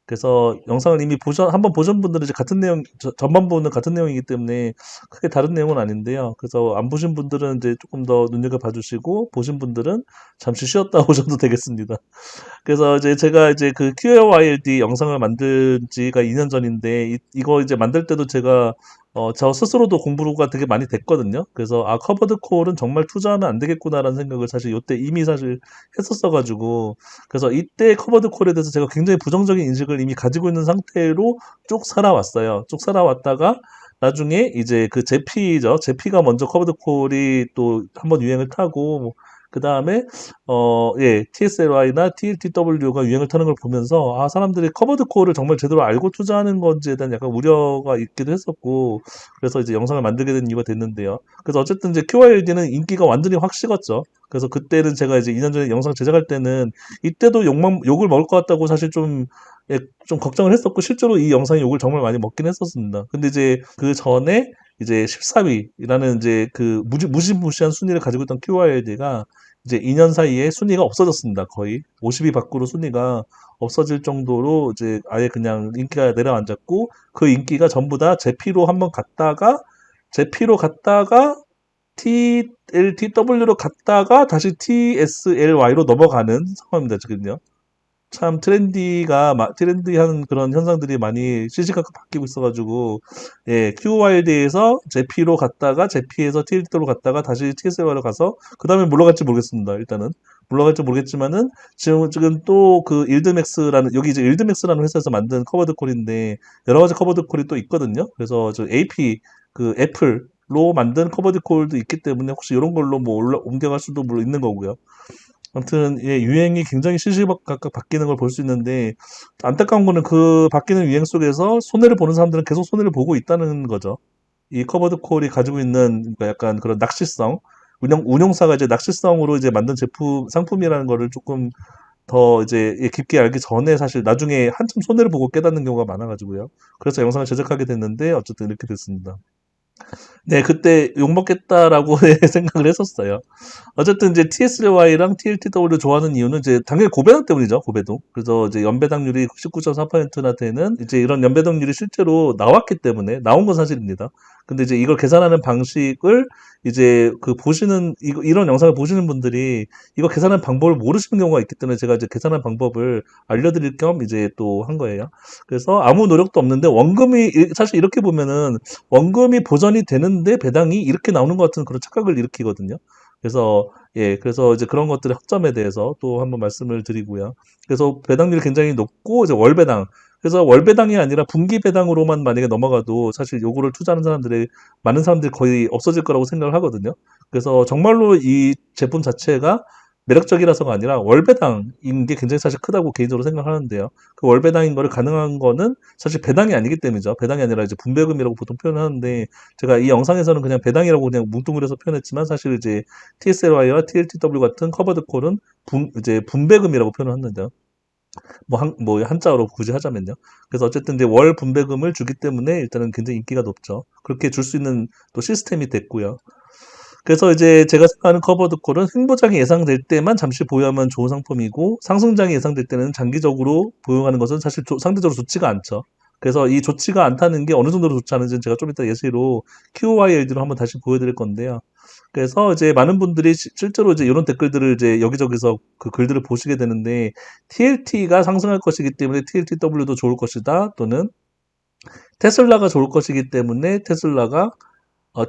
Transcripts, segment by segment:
그래서 영상을 이미 한번 보신 분들은 이제 같은 내용, 전반부는 같은 내용이기 때문에 크게 다른 내용은 아닌데요. 그래서 안 보신 분들은 이제 조금 더 눈여겨봐 주시고, 보신 분들은 잠시 쉬었다 오셔도 되겠습니다. 그래서 이제 제가 이제 그 QAYLD 영상을 만든 지가 2년 전인데, 이거 이제 만들 때도 제가 저 스스로도 공부가 되게 많이 됐거든요. 그래서 커버드 콜은 정말 투자하면 안 되겠구나라는 생각을 사실 이때 이미 사실 했었어가지고, 그래서 이때 커버드 콜에 대해서 제가 굉장히 부정적인 인식을 이미 가지고 있는 상태로 쭉 살아왔어요. 쭉 살아왔다가 나중에 이제 그 제피죠. 제피가 먼저 커버드 콜이 또 한번 유행을 타고, 그 다음에 예, TSLY나 TLTW가 유행을 타는 걸 보면서 사람들이 커버드 콜을 정말 제대로 알고 투자하는 건지에 대한 약간 우려가 있기도 했었고, 그래서 이제 영상을 만들게 된 이유가 됐는데요. 그래서 어쨌든 이제 QYLD는 인기가 완전히 확 식었죠. 그래서 그때는 제가 이제 2년 전에 영상 제작할 때는 이때도 욕을 먹을 것 같다고 사실 좀 예, 좀 걱정을 했었고, 실제로 이 영상이 욕을 정말 많이 먹긴 했었습니다. 근데 이제 그 전에 이제 14위라는 이제 그 무시무시한 순위를 가지고 있던 QYLD가 이제 2년 사이에 순위가 없어졌습니다. 거의 50위 밖으로 순위가 없어질 정도로 이제 아예 그냥 인기가 내려앉았고, 그 인기가 전부 다 제피로 갔다가 TLTW로 갔다가 다시 TSLY로 넘어가는 상황입니다. 지금요. 참 트렌디한 그런 현상들이 많이 시시각각 바뀌고 있어가지고, 예, QYD에서 제피로 갔다가, 제피에서 TLT로 갔다가, 다시 TSL로 가서, 그 다음에 물러갈지 모르겠습니다, 일단은. 물러갈지 모르겠지만은, 지금 또 그 여기 이제 일드맥스라는 회사에서 만든 커버드 콜인데, 여러 가지 커버드 콜이 또 있거든요. 그래서 저 AP, 그 애플로 만든 커버드 콜도 있기 때문에, 혹시 이런 걸로 뭐 옮겨갈 수도 물론 있는 거고요. 아무튼 예, 유행이 굉장히 시시각각 바뀌는 걸 볼 수 있는데, 안타까운 거는 그 바뀌는 유행 속에서 손해를 보는 사람들은 계속 손해를 보고 있다는 거죠. 이 커버드 콜이 가지고 있는 그러니까 약간 그런 낚시성, 운용사가 이제 낚시성으로 이제 만든 상품이라는 거를 조금 더 이제 예, 깊게 알기 전에 사실 나중에 한참 손해를 보고 깨닫는 경우가 많아가지고요. 그래서 영상을 제작하게 됐는데 어쨌든 이렇게 됐습니다. 네, 그때 욕먹겠다라고 생각을 했었어요. 어쨌든 이제 TSY랑 TLTW 좋아하는 이유는 이제 당연히 고배당 때문이죠, 고배동. 그래서 이제 연배당률이 19.4%나 되는 이제 이런 연배당률이 실제로 나왔기 때문에, 나온 건 사실입니다. 근데 이제 이걸 계산하는 방식을 이제 이런 영상을 보시는 분들이 이거 계산하는 방법을 모르시는 경우가 있기 때문에 제가 이제 계산하는 방법을 알려드릴 겸 이제 또 한 거예요. 그래서 아무 노력도 없는데 사실 이렇게 보면은 원금이 보전이 되는데 배당이 이렇게 나오는 것 같은 그런 착각을 일으키거든요. 그래서 예, 그래서 이제 그런 것들의 허점에 대해서 또 한번 말씀을 드리고요. 그래서 배당률이 굉장히 높고 이제 월배당. 그래서 월배당이 아니라 분기 배당으로만 만약에 넘어가도 사실 요거를 투자하는 많은 사람들이 거의 없어질 거라고 생각을 하거든요. 그래서 정말로 이 제품 자체가 매력적이라서가 아니라 월배당인 게 굉장히 사실 크다고 개인적으로 생각하는데요. 그 월배당인 거를 가능한 거는 사실 배당이 아니기 때문이죠. 배당이 아니라 이제 분배금이라고 보통 표현하는데, 제가 이 영상에서는 그냥 배당이라고 그냥 뭉뚱그려서 표현했지만, 사실 이제 TSLY와 TLTW 같은 커버드 콜은 이제 분배금이라고 표현하는데요. 뭐 한자어로 굳이 하자면요. 그래서 어쨌든 이제 월 분배금을 주기 때문에 일단은 굉장히 인기가 높죠. 그렇게 줄 수 있는 또 시스템이 됐고요. 그래서 이제 제가 생각하는 커버드 콜은 횡보장이 예상될 때만 잠시 보유하면 좋은 상품이고, 상승장이 예상될 때는 장기적으로 보유하는 것은 사실 상대적으로 좋지가 않죠. 그래서 이 좋지가 않다는 게 어느 정도로 좋지 않은지는 제가 좀 이따 예시로 QYLD로 한번 다시 보여드릴 건데요. 그래서 이제 많은 분들이 실제로 이제 이런 댓글들을 이제 여기저기서 그 글들을 보시게 되는데, TLT가 상승할 것이기 때문에 TLTW도 좋을 것이다, 또는 테슬라가 좋을 것이기 때문에 테슬라가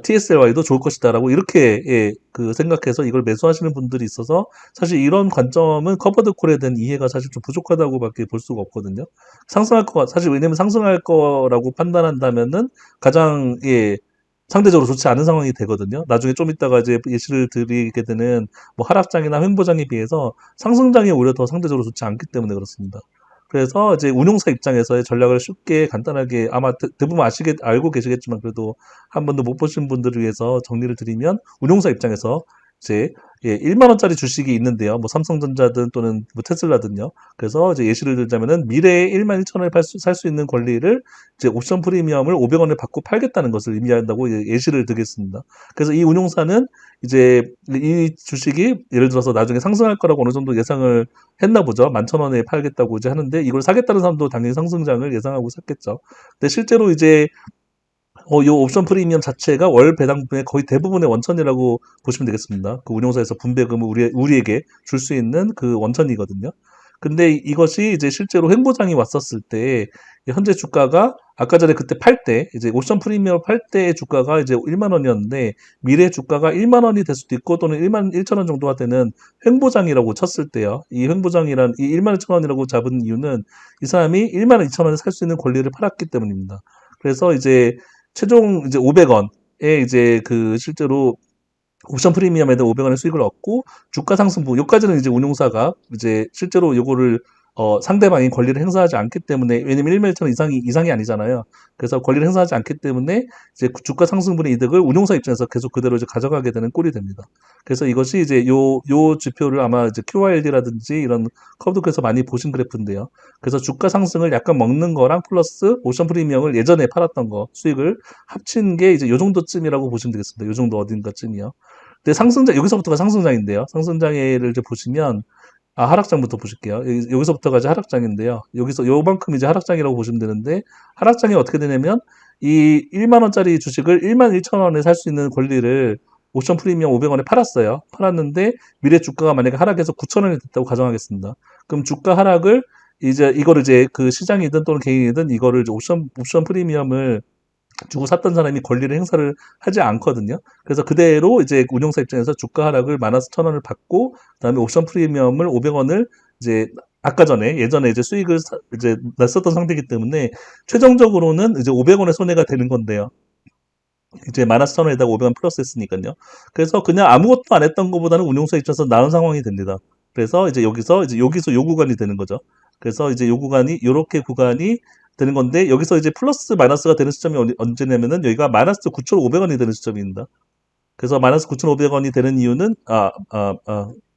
TSLY도 좋을 것이다라고 이렇게 예, 그 생각해서 이걸 매수하시는 분들이 있어서, 사실 이런 관점은 커버드 콜에 대한 이해가 사실 좀 부족하다고밖에 볼 수가 없거든요. 사실 왜냐면 상승할 거라고 판단한다면은 가장 예, 상대적으로 좋지 않은 상황이 되거든요. 나중에 좀 이따가 이제 예시를 드리게 되는 뭐 하락장이나 횡보장에 비해서 상승장이 오히려 더 상대적으로 좋지 않기 때문에 그렇습니다. 그래서 이제 운용사 입장에서의 전략을 쉽게 간단하게, 아마 대부분 알고 계시겠지만 그래도 한 번도 못 보신 분들을 위해서 정리를 드리면, 운용사 입장에서 이제 예, 1만 원짜리 주식이 있는데요. 뭐 삼성전자든 또는 뭐 테슬라든요. 그래서 이제 예시를 들자면은 미래에 1만 1천 원에 살 수 있는 권리를 이제 옵션 프리미엄을 500원에 받고 팔겠다는 것을 의미한다고 예시를 들겠습니다. 그래서 이 운용사는 이제 이 주식이 예를 들어서 나중에 상승할 거라고 어느 정도 예상을 했나 보죠. 11,000원에 팔겠다고 이제 하는데 이걸 사겠다는 사람도 당연히 상승장을 예상하고 샀겠죠. 근데 실제로 이제 요 옵션 프리미엄 자체가 월 배당분의 거의 대부분의 원천이라고 보시면 되겠습니다. 그 운용사에서 분배금을 우리에게 줄 수 있는 그 원천이거든요. 근데 이것이 이제 실제로 횡보장이 왔었을 때 현재 주가가 아까 전에 그때 팔 때 이제 옵션 프리미엄 팔 때의 주가가 이제 1만 원이었는데 미래 주가가 1만 원이 될 수도 있고 또는 1만 1천 원 정도가 되는 횡보장이라고 쳤을 때요. 이 횡보장이란 이 1만 1천 원이라고 잡은 이유는 이 사람이 1만 2천 원에 살 수 있는 권리를 팔았기 때문입니다. 그래서 이제 최종 이제 500원에 이제 그 실제로 옵션 프리미엄에 대한 500원의 수익을 얻고 주가 상승분 요까지는 이제 운용사가 이제 실제로 요거를 상대방이 권리를 행사하지 않기 때문에 왜냐면 1만 1천 원 이상이 아니잖아요. 그래서 권리를 행사하지 않기 때문에 이제 주가 상승분의 이득을 운용사 입장에서 계속 그대로 이제 가져가게 되는 꼴이 됩니다. 그래서 이것이 이제 요 지표를 아마 이제 QYLD라든지 이런 커브도크에서 많이 보신 그래프인데요. 그래서 주가 상승을 약간 먹는 거랑 플러스 옵션 프리미엄을 예전에 팔았던 거 수익을 합친 게 이제 요 정도쯤이라고 보시면 되겠습니다. 요 정도 어딘가쯤이요. 근데 여기서부터가 상승장인데요. 상승장애를 이제 보시면, 하락장부터 보실게요. 여기서부터가 이제 하락장인데요. 여기서 요만큼 이제 하락장이라고 보시면 되는데, 하락장이 어떻게 되냐면, 이 1만원짜리 주식을 1만 1천 원에 살 수 있는 권리를 옵션 프리미엄 500원에 팔았어요. 팔았는데, 미래 주가가 만약에 하락해서 9천 원이 됐다고 가정하겠습니다. 그럼 주가 하락을 이거를 이제 그 시장이든 또는 개인이든 이거를 이제 옵션 프리미엄을 주고 샀던 사람이 권리를 행사를 하지 않거든요. 그래서 그대로 이제 운용사 입장에서 주가 하락을 마이너스 1,000원을 받고 그다음에 옵션 프리미엄을 500원을 이제 예전에 이제 수익을 이제 냈었던 상태이기 때문에 최종적으로는 이제 500원의 손해가 되는 건데요. 이제 마이너스 1,000원에다가 500원 플러스 했으니까요. 그래서 그냥 아무것도 안 했던 것보다는 운용사 입장에서 나은 상황이 됩니다. 그래서 이제 여기서 요 구간이 되는 거죠. 그래서 이제 요 구간이 요렇게 구간이 되는 건데 여기서 이제 플러스 마이너스가 되는 시점이 언제냐면은 여기가 마이너스 9,500원이 되는 시점입니다. 그래서 마이너스 9,500원이 되는 이유는 그러니까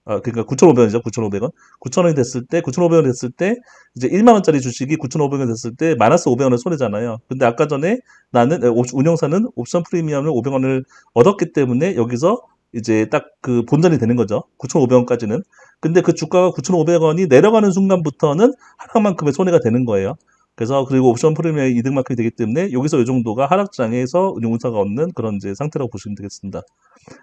9,500원이죠. 9,500원. 9,000원이 됐을 때 9,500원이 됐을 때 이제 1만 원짜리 주식이 9,500원이 됐을 때 마이너스 500원의 손해잖아요. 근데 아까 전에 나는 운영사는 옵션 프리미엄을 500원을 얻었기 때문에 여기서 이제 딱 그 본전이 되는 거죠. 9,500원까지는. 근데 그 주가가 9,500원이 내려가는 순간부터는 하락만큼의 손해가 되는 거예요. 그래서 그리고 옵션 프리미엄의 이득만큼이 되기 때문에 여기서 이 정도가 하락장에서 운용사가 얻는 그런 이제 상태라고 보시면 되겠습니다.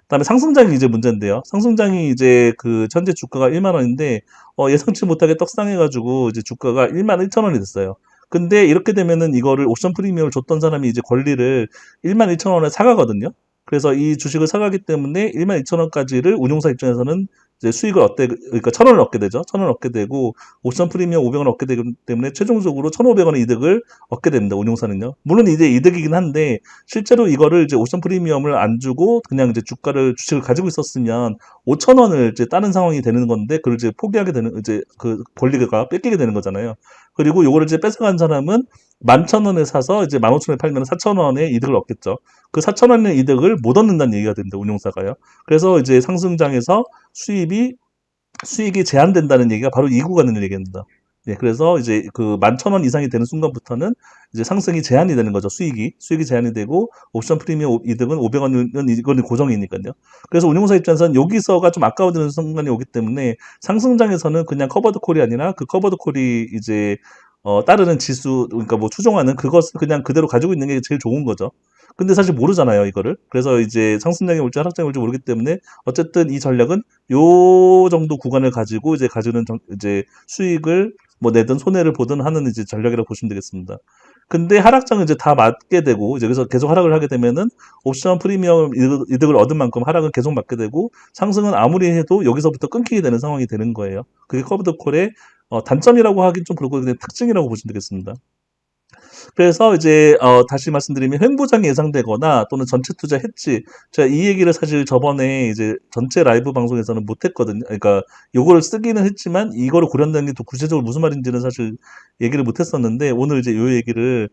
그다음에 상승장이 이제 문제인데요. 상승장이 이제 그 현재 주가가 1만 원인데 예상치 못하게 떡상해가지고 이제 주가가 1만 1천 원이 됐어요. 근데 이렇게 되면은 이거를 옵션 프리미엄을 줬던 사람이 이제 권리를 1만 1천 원에 사가거든요. 그래서 이 주식을 사가기 때문에 1만 2천 원까지를 운용사 입장에서는 이제 수익을 그러니까 1,000원을 얻게 되죠. 1,000원 얻게 되고 옵션 프리미엄 500원 얻게 되기 때문에 최종적으로 1,500원의 이득을 얻게 됩니다. 운용사는요. 물론 이제 이득이긴 한데 실제로 이거를 이제 옵션 프리미엄을 안 주고 그냥 이제 주식을 가지고 있었으면 5,000원을 이제 따는 상황이 되는 건데 그걸 이제 포기하게 되는 이제 그 권리가 뺏기게 되는 거잖아요. 그리고 요거를 이제 뺏어간 사람은 11,000원에 사서 이제 15,000원에 팔면 4,000원의 이득을 얻겠죠. 그 4,000원의 이득을 못 얻는다는 얘기가 됩니다. 운용사가요. 그래서 이제 상승장에서 수익이 제한된다는 얘기가 바로 이 구간을 얘기합니다. 예, 그래서 이제 그 11,000원 이상이 되는 순간부터는 이제 상승이 제한이 되는 거죠. 수익이 제한이 되고 옵션 프리미엄 이득은 500원은 이거는 고정이니까요. 그래서 운용사 입장에서는 여기서가 좀 아까워지는 순간이 오기 때문에 상승장에서는 그냥 커버드 콜이 아니라 그 커버드 콜이 이제 따르는 지수 그러니까 뭐 추종하는 그것을 그냥 그대로 가지고 있는 게 제일 좋은 거죠. 근데 사실 모르잖아요, 이거를. 그래서 이제 상승장이 올지 하락장이 올지 모르기 때문에 어쨌든 이 전략은 요 정도 구간을 가지고 이제 가지는 이제 수익을 뭐 내든 손해를 보든 하는 이제 전략이라고 보시면 되겠습니다. 근데 하락장은 이제 다 맞게 되고 이제 여기서 계속 하락을 하게 되면은 옵션 프리미엄 이득을 얻은 만큼 하락은 계속 맞게 되고 상승은 아무리 해도 여기서부터 끊기게 되는 상황이 되는 거예요. 그게 커브드 콜의 단점이라고 하긴 좀 그렇고 그냥 특징이라고 보시면 되겠습니다. 그래서 이제 다시 말씀드리면 횡보장이 예상되거나 또는 전체 투자 했지 제가 이 얘기를 사실 저번에 이제 전체 라이브 방송에서는 못했거든요. 그러니까 요거를 쓰기는 했지만 이거를 고려한다는 게 또 구체적으로 무슨 말인지는 사실 얘기를 못했었는데 오늘 이제 요 얘기를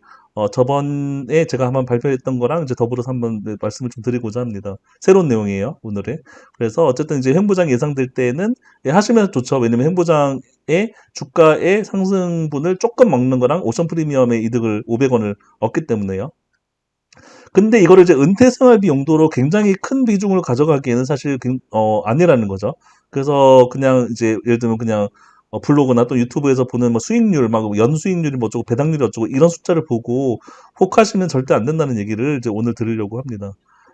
저번에 제가 한번 발표했던 거랑 이제 더불어서 한번 네, 말씀을 좀 드리고자 합니다. 새로운 내용이에요, 오늘의. 그래서 어쨌든 이제 횡보장 예상될 때는 예, 하시면 좋죠. 왜냐면 횡보장의 주가의 상승분을 조금 먹는 거랑 오션 프리미엄의 이득을 500원을 얻기 때문에요. 근데 이거를 이제 은퇴 생활비 용도로 굉장히 큰 비중을 가져가기에는 사실 아니라는 거죠. 그래서 그냥 이제 예를 들면 그냥 블로그나 또 유튜브에서 보는 뭐 수익률, 막 연수익률이 뭐 어쩌고 배당률이 어쩌고 이런 숫자를 보고 혹하시면 절대 안 된다는 얘기를 이제 오늘 드리려고 합니다.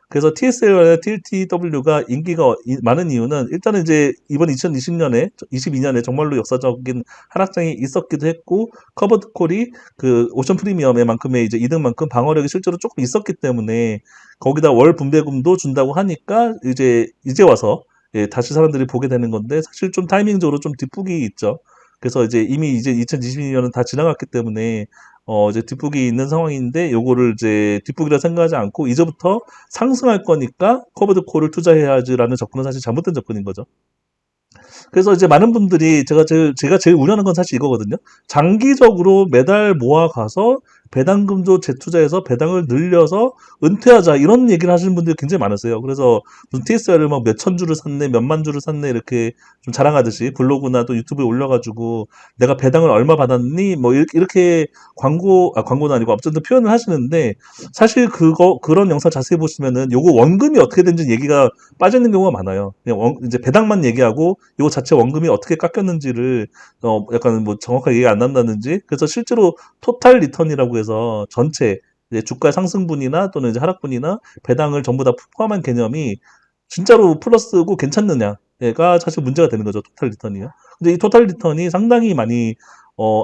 그래서 TSL과 TLTW가 인기가 많은 이유는 일단은 이제 이번 2020년에, 22년에 정말로 역사적인 하락장이 있었기도 했고 커버드 콜이 그 오션 프리미엄의 만큼의 이제 이득만큼 방어력이 실제로 조금 있었기 때문에 거기다 월 분배금도 준다고 하니까 이제 와서 예, 다시 사람들이 보게 되는 건데 사실 좀 타이밍적으로 좀 뒷북이 있죠. 그래서 이제 이미 이제 2022년은 다 지나갔기 때문에 이제 뒷북이 있는 상황인데 요거를 이제 뒷북이라 생각하지 않고 이제부터 상승할 거니까 커버드 콜을 투자해야지라는 접근은 사실 잘못된 접근인 거죠. 그래서 이제 많은 분들이 제가 제일 우려하는 건 사실 이거거든요. 장기적으로 매달 모아가서 배당금도 재투자해서 배당을 늘려서 은퇴하자 이런 얘기를 하시는 분들이 굉장히 많으세요. 그래서 무슨 TSR을 막 몇천 주를 샀네, 몇만 주를 샀네 이렇게 좀 자랑하듯이 블로그나 또 유튜브에 올려가지고 내가 배당을 얼마 받았니? 뭐 이렇게 광고는 아니고 어쨌든 표현을 하시는데 사실 그런 영상 자세히 보시면은 요거 원금이 어떻게 된지 얘기가 빠져 있는 경우가 많아요. 그냥 이제 배당만 얘기하고 요거 자체 원금이 어떻게 깎였는지를 약간 뭐 정확하게 얘기 안 난다든지 그래서 실제로 토탈 리턴이라고 해서 전체 이제 주가 상승분이나 또는 이제 하락분이나 배당을 전부 다 포함한 개념이 진짜로 플러스고 괜찮느냐가 사실 문제가 되는 거죠. 토탈 리턴이요. 근데 이 토탈 리턴이 상당히 많이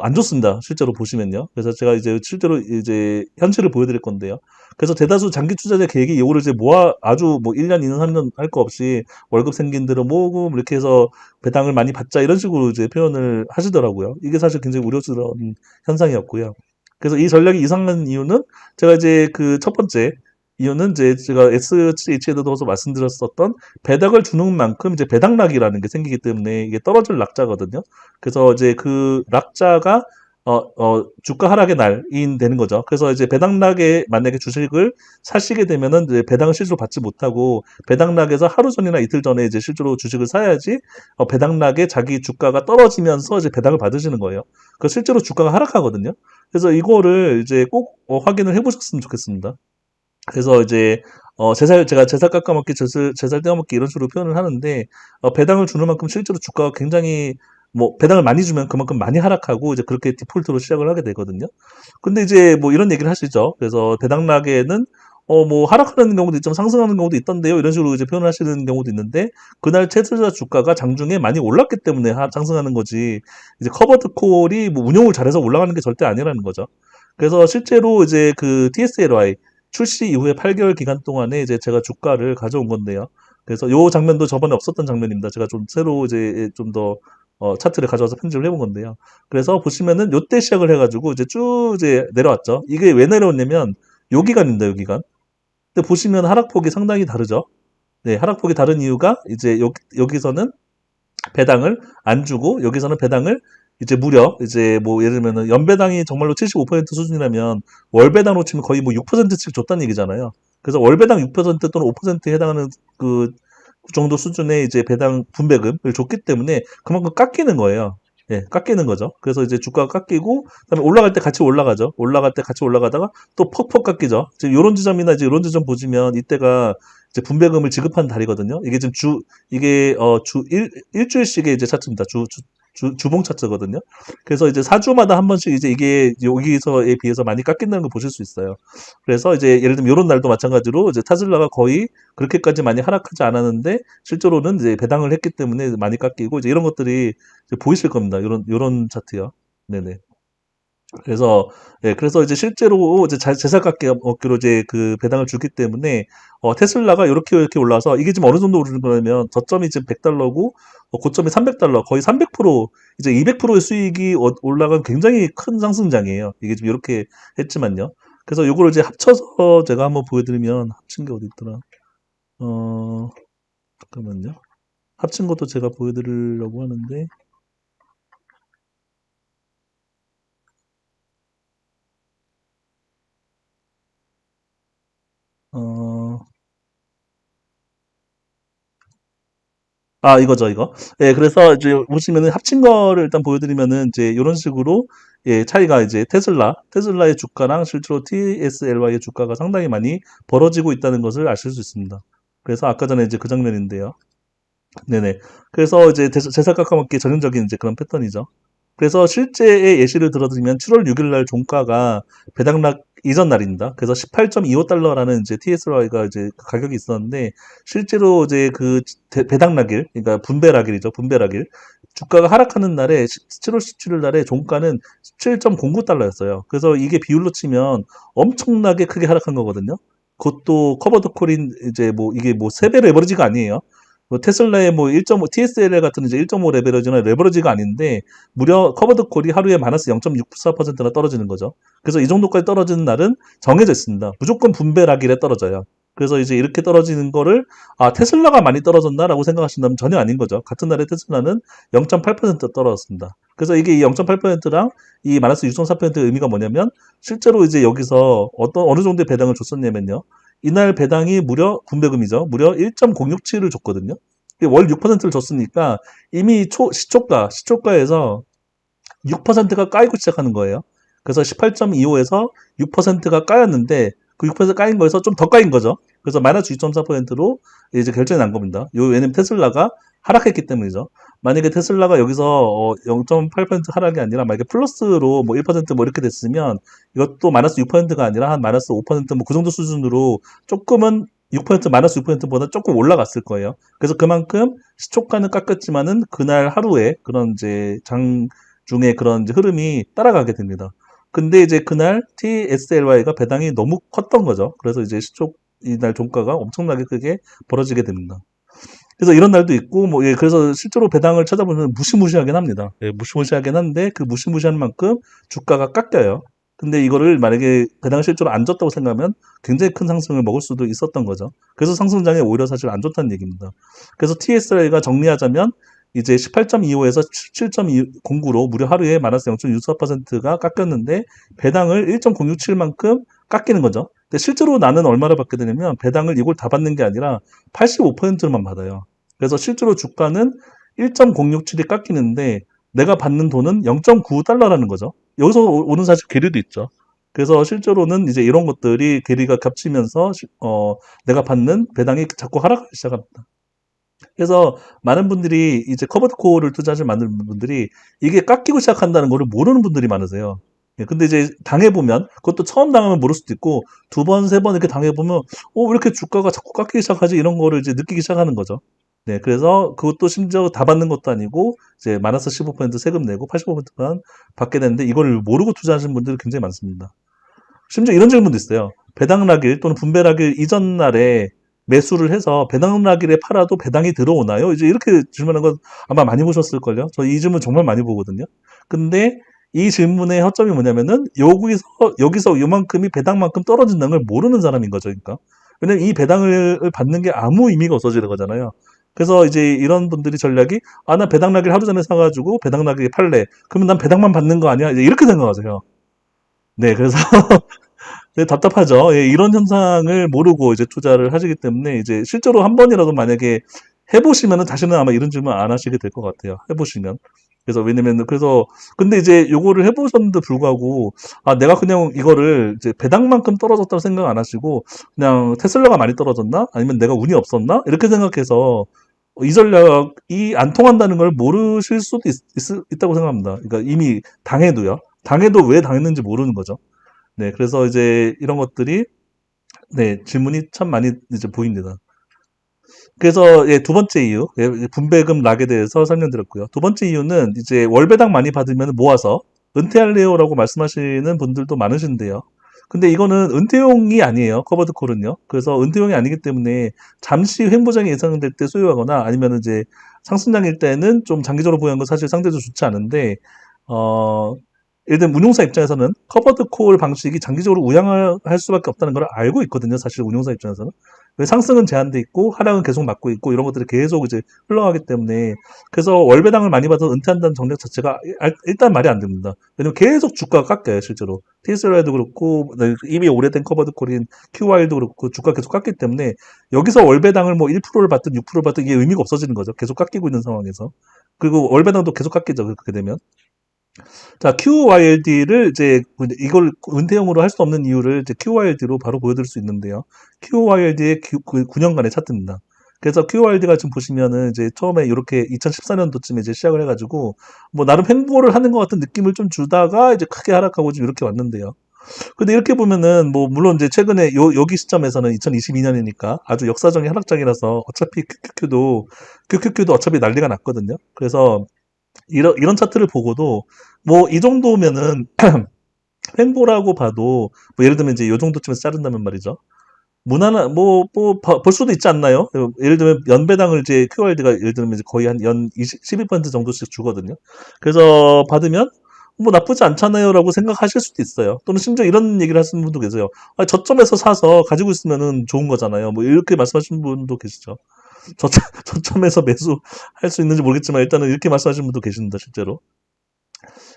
안 좋습니다. 실제로 보시면요. 그래서 제가 이제 실제로 이제 현실을 보여드릴 건데요. 그래서 대다수 장기 투자자 계획이 이거를 이제 모아 아주 뭐 1년, 2년, 3년 할 거 없이 월급 생긴 대로 모으고 뭐 이렇게 해서 배당을 많이 받자 이런 식으로 이제 표현을 하시더라고요. 이게 사실 굉장히 우려스러운 현상이었고요. 그래서 이 전략이 이상한 이유는 제가 이제 그 첫 번째 이유는 이제 제가 SH에도 넣어서 말씀드렸었던 배당을 주는 만큼 이제 배당락이라는 게 생기기 때문에 이게 떨어질 낙자거든요. 그래서 이제 그 낙자가 주가 하락의 날인 되는 거죠. 그래서 이제 배당락에 만약에 주식을 사시게 되면은 이제 배당을 실제로 받지 못하고 배당락에서 하루 전이나 이틀 전에 이제 실제로 주식을 사야지 배당락에 자기 주가가 떨어지면서 이제 배당을 받으시는 거예요. 그 실제로 주가가 하락하거든요. 그래서 이거를 이제 꼭 확인을 해보셨으면 좋겠습니다. 그래서 이제 제가 제살 깎아먹기, 제살 떼어먹기 이런 식으로 표현을 하는데 배당을 주는 만큼 실제로 주가가 굉장히 뭐 배당을 많이 주면 그만큼 많이 하락하고 이제 그렇게 디폴트로 시작을 하게 되거든요. 근데 이제 뭐 이런 얘기를 하시죠. 그래서 배당락에는 뭐 하락하는 경우도 있지만 상승하는 경우도 있던데요. 이런 식으로 이제 표현을 하시는 경우도 있는데 그날 채투자 주가가 장중에 많이 올랐기 때문에 상승하는 거지. 이제 커버드 콜이 뭐 운용을 잘해서 올라가는 게 절대 아니라는 거죠. 그래서 실제로 이제 그 TSLY 출시 이후에 8개월 기간 동안에 이제 제가 주가를 가져온 건데요. 그래서 요 장면도 저번에 없었던 장면입니다. 제가 좀 새로 이제 좀 더 차트를 가져와서 편집을 해본 건데요. 그래서 보시면은 요때 시작을 해가지고 이제 쭉 이제 내려왔죠. 이게 왜 내려왔냐면 요 기간입니다. 요 기간. 근데 보시면 하락폭이 상당히 다르죠. 네, 하락폭이 다른 이유가 이제 여기서는 배당을 안 주고 여기서는 배당을 이제 무려 이제 뭐 예를 들면은 연배당이 정말로 75% 수준이라면 월배당으로 치면 거의 뭐 6%씩 줬다는 얘기잖아요. 그래서 월배당 6% 또는 5%에 해당하는 그 정도 수준의 이제 배당 분배금을 줬기 때문에 그만큼 깎이는 거예요. 예, 깎이는 거죠. 그래서 이제 주가가 깎이고 그다음에 올라갈 때 같이 올라가죠. 올라갈 때 같이 올라가다가 또 퍽퍽 깎이죠. 지금 요런 지점이나 이제 요런 지점 보시면 이때가 이제 분배금을 지급한 달이거든요. 이게 지금 이게 일주일씩의 이제 차트입니다. 주봉 차트거든요. 그래서 이제 4주마다 한 번씩 이제 이게 여기서에 비해서 많이 깎인다는 걸 보실 수 있어요. 그래서 이제 예를 들면 이런 날도 마찬가지로 이제 테슬라가 거의 그렇게까지 많이 하락하지 않았는데 실제로는 이제 배당을 했기 때문에 많이 깎이고 이제 이런 것들이 이제 보이실 겁니다. 요런 차트요. 네네. 그래서 예, 그래서 이제 실제로 이제 제사값게 얻기로 이제 그 배당을 주기 때문에 테슬라가 이렇게 올라서 이게 지금 어느 정도 오르는 거냐면 저점이 지금 100달러고 고점이 300달러 거의 300% 이제 200%의 수익이 올라간 굉장히 큰 상승장이에요. 이게 지금 이렇게 했지만요. 그래서 요거를 이제 합쳐서 제가 한번 보여드리면 합친 게 어디 있더라? 어 잠깐만요. 합친 것도 제가 보여드리려고 하는데. 어, 이거죠, 이거. 예, 그래서 이제 보시면은 합친 거를 일단 보여드리면은 이제 이런 식으로 예, 차이가 이제 테슬라의 주가랑 실제로 TSLY의 주가가 상당히 많이 벌어지고 있다는 것을 아실 수 있습니다. 그래서 아까 전에 이제 그 장면인데요. 네네. 그래서 이제 재살 깎아먹기 전형적인 이제 그런 패턴이죠. 그래서 실제의 예시를 들어드리면 7월 6일 날 종가가 배당락 이전 날입니다. 그래서 18.25달러라는 이제 TSY가 이제 가격이 있었는데 실제로 이제 그 배당락일, 그러니까 분배락일이죠. 분배락일. 주가가 하락하는 날에 7월 17일 날에 종가는 17.09달러였어요. 그래서 이게 비율로 치면 엄청나게 크게 하락한 거거든요. 그것도 커버드 콜인 이제 뭐 이게 뭐 3배 레버리지가 아니에요. 뭐 테슬라의 뭐 1.5, TSLL 같은 이제 1.5 레버리지나 레버리지가 아닌데 무려 커버드 콜이 하루에 마이너스 0.64%나 떨어지는 거죠. 그래서 이 정도까지 떨어지는 날은 정해져 있습니다. 무조건 분배락일에 떨어져요. 그래서 이제 이렇게 떨어지는 거를 테슬라가 많이 떨어졌나라고 생각하신다면 전혀 아닌 거죠. 같은 날에 테슬라는 0.8% 떨어졌습니다. 그래서 이게 이 0.8%랑 이 마이너스 6.4%의 의미가 뭐냐면 실제로 이제 여기서 어느 정도의 배당을 줬었냐면요. 이날 배당이 무려 분배금이죠. 무려 1.067을 줬거든요. 월 6%를 줬으니까 이미 시초가에서 6%가 까이고 시작하는 거예요. 그래서 18.25에서 6%가 까였는데 그 6% 까인 거에서 좀 더 까인 거죠. 그래서 마이너스 2.4%로 이제 결정이 난 겁니다. 왜냐면 테슬라가 하락했기 때문이죠. 만약에 테슬라가 여기서 0.8% 하락이 아니라 만약에 플러스로 뭐 1%뭐 이렇게 됐으면 이것도 마이너스 6%가 아니라 한 마이너스 5%뭐 그 정도 수준으로 조금은 6% 마이너스 6%보다 조금 올라갔을 거예요. 그래서 그만큼 시초가는 깎였지만은 그날 하루에 그런 이제 중에 그런 이제 흐름이 따라가게 됩니다. 근데 이제 그날 TSLY가 배당이 너무 컸던 거죠. 그래서 이제 이날 종가가 엄청나게 크게 벌어지게 됩니다. 그래서 이런 날도 있고, 뭐, 예, 그래서 실제로 배당을 찾아보면 무시무시하긴 합니다. 예, 무시무시하긴 한데, 그 무시무시한 만큼 주가가 깎여요. 근데 이거를 만약에 배당 실제로 안 줬다고 생각하면 굉장히 큰 상승을 먹을 수도 있었던 거죠. 그래서 상승장에 오히려 사실 안 좋다는 얘기입니다. 그래서 TSI가 정리하자면 이제 18.25에서 7.09로 무려 하루에 마이너스 0.64%가 깎였는데 배당을 1.067만큼 깎이는 거죠. 근데 실제로 나는 얼마를 받게 되냐면 배당을 이걸 다 받는 게 아니라 85%만 받아요. 그래서 실제로 주가는 1.067이 깎이는데 내가 받는 돈은 0.9달러라는 거죠. 여기서 오는 사실 괴리도 있죠. 그래서 실제로는 이제 이런 것들이 괴리가 겹치면서 내가 받는 배당이 자꾸 하락하기 시작합니다. 그래서 많은 분들이 이제 커버드 코어를 투자하실 많은 분들이 이게 깎이고 시작한다는 거를 모르는 분들이 많으세요. 예, 근데 이제 당해보면, 그것도 처음 당하면 모를 수도 있고, 두 번, 세 번 이렇게 당해보면, 왜 이렇게 주가가 자꾸 깎이기 시작하지? 이런 거를 이제 느끼기 시작하는 거죠. 네, 그래서 그것도 심지어 다 받는 것도 아니고, 이제 마이너스 15% 세금 내고 85%만 받게 되는데, 이걸 모르고 투자하시는 분들이 굉장히 많습니다. 심지어 이런 질문도 있어요. 배당락일 또는 분배락일 이전 날에 매수를 해서 배당락일에 팔아도 배당이 들어오나요? 이제 이렇게 질문하는 건 아마 많이 보셨을걸요? 저 이 질문 정말 많이 보거든요. 근데 이 질문의 허점이 뭐냐면은 여기서 요만큼이 배당만큼 떨어진다는 걸 모르는 사람인 거죠. 그러니까. 왜냐면 이 배당을 받는 게 아무 의미가 없어지는 거잖아요. 그래서 이제 이런 분들이 전략이 나 배당락일 하루 전에 사가지고 배당락일에 팔래. 그러면 난 배당만 받는 거 아니야? 이제 이렇게 생각하세요. 네, 그래서 네, 답답하죠. 예, 이런 현상을 모르고 이제 투자를 하시기 때문에 이제 실제로 한 번이라도 만약에 해보시면은 다시는 아마 이런 질문 안 하시게 될 것 같아요. 해보시면. 그래서 왜냐면 그래서 근데 이제 요거를 해보셨는데 불구하고 내가 그냥 이거를 이제 배당만큼 떨어졌다고 생각 안 하시고 그냥 테슬라가 많이 떨어졌나 아니면 내가 운이 없었나 이렇게 생각해서 이 전략이 안 통한다는 걸 모르실 수도 있다고 생각합니다. 그러니까 이미 당해도 왜 당했는지 모르는 거죠. 네, 그래서 이제 이런 것들이 네, 질문이 참 많이 이제 보입니다. 그래서 예, 두 번째 이유, 예, 분배금 락에 대해서 설명드렸고요. 두 번째 이유는 이제 월배당 많이 받으면 모아서 은퇴할래요라고 말씀하시는 분들도 많으신데요. 근데 이거는 은퇴용이 아니에요. 커버드 콜은요. 그래서 은퇴용이 아니기 때문에 잠시 횡보장이 예상될 때 소유하거나 아니면 이제 상승장일 때는 좀 장기적으로 보유한 건 사실 상대적으로 좋지 않은데 어, 예를 들면 운용사 입장에서는 커버드 콜 방식이 장기적으로 우량할 수밖에 없다는 걸 알고 있거든요. 사실 운용사 입장에서는. 왜 상승은 제한돼 있고 하락은 계속 막고 있고 이런 것들이 계속 이제 흘러가기 때문에 그래서 월배당을 많이 받아서 은퇴한다는 전략 자체가 일단 말이 안 됩니다. 왜냐면 계속 주가가 깎여요 실제로. TSL도 그렇고 이미 오래된 커버드 콜인 QY도 그렇고 주가 계속 깎기 때문에 여기서 월배당을 뭐 1%를 받든 6%를 받든 이게 의미가 없어지는 거죠. 계속 깎이고 있는 상황에서. 그리고 월배당도 계속 깎이죠. 그렇게 되면. 자, QYLD를 이제 이걸 은퇴형으로 할 수 없는 이유를 이제 QYLD로 바로 보여드릴 수 있는데요. QYLD의 9년간의 차트입니다. 그래서 QYLD가 지금 보시면은 이제 처음에 이렇게 2014년도쯤에 이제 시작을 해가지고 뭐 나름 횡보를 하는 것 같은 느낌을 좀 주다가 이제 크게 하락하고 지금 이렇게 왔는데요. 근데 이렇게 보면은 뭐 물론 이제 최근에 여기 시점에서는 2022년이니까 아주 역사적인 하락장이라서 어차피 QQQ도 어차피 난리가 났거든요. 그래서 이런 차트를 보고도 뭐 이 정도면은 횡보라고 봐도 뭐 예를 들면 이제 요 정도쯤에서 자른다면 말이죠. 무난한 볼 수도 있지 않나요? 예를 들면 연배당을 이제 QRD가 예를 들면 이제 거의 한 연 12% 정도씩 주거든요. 그래서 받으면 뭐 나쁘지 않잖아요라고 생각하실 수도 있어요. 또는 심지어 이런 얘기를 하시는 분도 계세요. 아, 저점에서 사서 가지고 있으면은 좋은 거잖아요. 뭐 이렇게 말씀하시는 분도 계시죠. 저점에서 매수할 수 있는지 모르겠지만 일단은 이렇게 말씀하시는 분도 계십니다, 실제로.